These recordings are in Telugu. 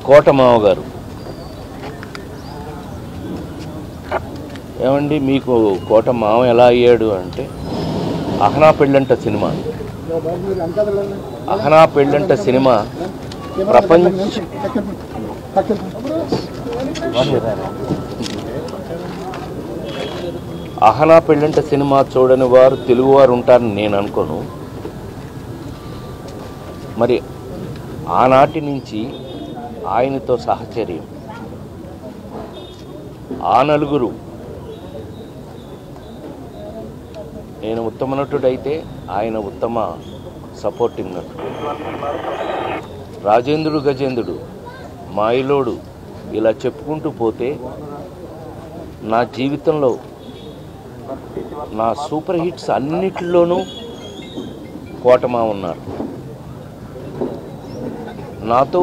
కోటమావ గారు. ఏమండి మీకు కోటమావ ఎలా అయ్యాడు అంటే అహనా పెళ్ళంట సినిమా. అహనా పెళ్ళంట సినిమా అహనా పెళ్ళంట సినిమా చూడని వారు తెలుగువారు ఉంటారని నేను అనుకోను. మరి ఆనాటి నుంచి ఆయనతో సహచర్యం, ఆ నలుగురు, నేను ఉత్తమ నటుడైతే ఆయన ఉత్తమ సపోర్టింగ్ నటుడు, రాజేంద్రుడు గజేంద్రుడు, మాయిలోడు, ఇలా చెప్పుకుంటూ పోతే నా జీవితంలో నా సూపర్ హిట్స్ అన్నిటిలోనూ కోటమా ఉన్నారు. నాతో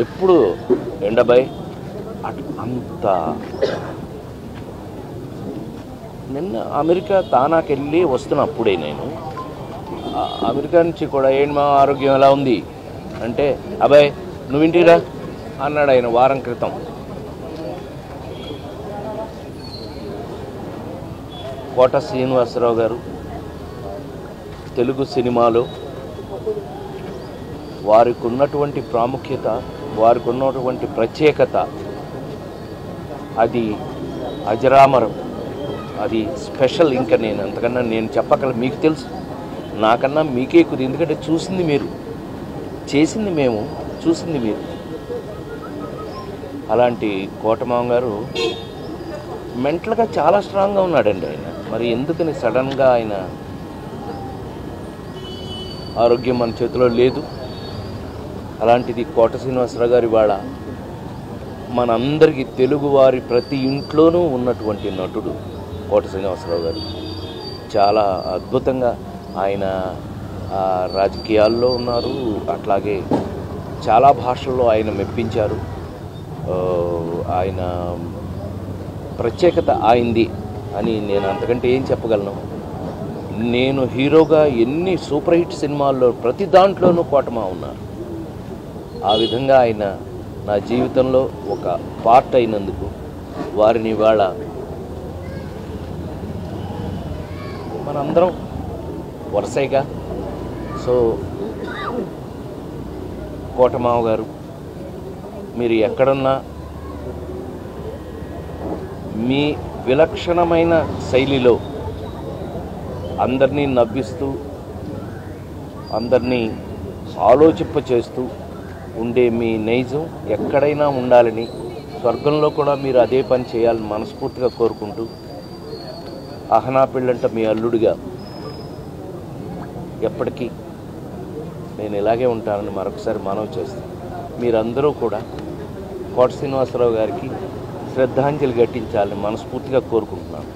ఎప్పుడు ఎండబాయ్ అంత. నిన్న అమెరికా తానాకి వెళ్ళి వస్తున్నప్పుడే నేను అమెరికా నుంచి కూడా ఏంటి మా ఆరోగ్యం ఎలా ఉంది అంటే, అబ్బాయి నువ్వు ఇంటిరా అన్నాడు ఆయన వారం క్రితం. కోట శ్రీనివాసరావు గారు తెలుగు సినిమాలో వారికి ఉన్నటువంటి ప్రాముఖ్యత, వారికి ఉన్నటువంటి ప్రత్యేకత అది అజరామరం, అది స్పెషల్. ఇంకా నేను అంతకన్నా నేను చెప్పగల, మీకు తెలుసు, నాకన్నా మీకే ఎక్కువ. ఎందుకంటే చూసింది మీరు, చేసింది మేము, చూసింది మీరు. అలాంటి కోటమావ గారు మెంటల్గా చాలా స్ట్రాంగ్గా ఉన్నాడండి ఆయన. మరి ఎందుకని సడన్గా ఆయన ఆరోగ్యం మన చేతిలో లేదు. అలాంటిది కోట శ్రీనివాసరావు గారి వాళ్ళ మనందరికీ తెలుగువారి ప్రతి ఇంట్లోనూ ఉన్నటువంటి నటుడు కోట శ్రీనివాసరావు గారు. చాలా అద్భుతంగా ఆయన రాజకీయాల్లో ఉన్నారు, అట్లాగే చాలా భాషల్లో ఆయన మెప్పించారు. ఆయన ప్రత్యేకత ఆయింది అని నేను అంతకంటే ఏం చెప్పగలను. నేను హీరోగా ఎన్ని సూపర్ హిట్ సినిమాల్లో ప్రతి దాంట్లోనూ కోటమా ఉన్నారు. ఆ విధంగా ఆయన నా జీవితంలో ఒక పార్ట్ అయినందుకు వారిని ఇవాళ మనందరం వరుసగా. సో కోటమావ గారు, మీరు ఎక్కడున్నా మీ విలక్షణమైన శైలిలో అందరినీ నవ్విస్తూ, అందరినీ ఆలోచింపచేస్తూ ఉండే మీ నైజం ఎక్కడైనా ఉండాలని, స్వర్గంలో కూడా మీరు అదే పని చేయాలని మనస్ఫూర్తిగా కోరుకుంటూ, అహనా పెళ్ళంట మీ అల్లుడిగా ఎప్పటికీ నేను ఇలాగే ఉంటానని మరొకసారి మనవి చేస్తాను. మీరందరూ కూడా కోట శ్రీనివాసరావు గారికి శ్రద్ధాంజలి ఘటించాలని మనస్ఫూర్తిగా కోరుకుంటున్నాను.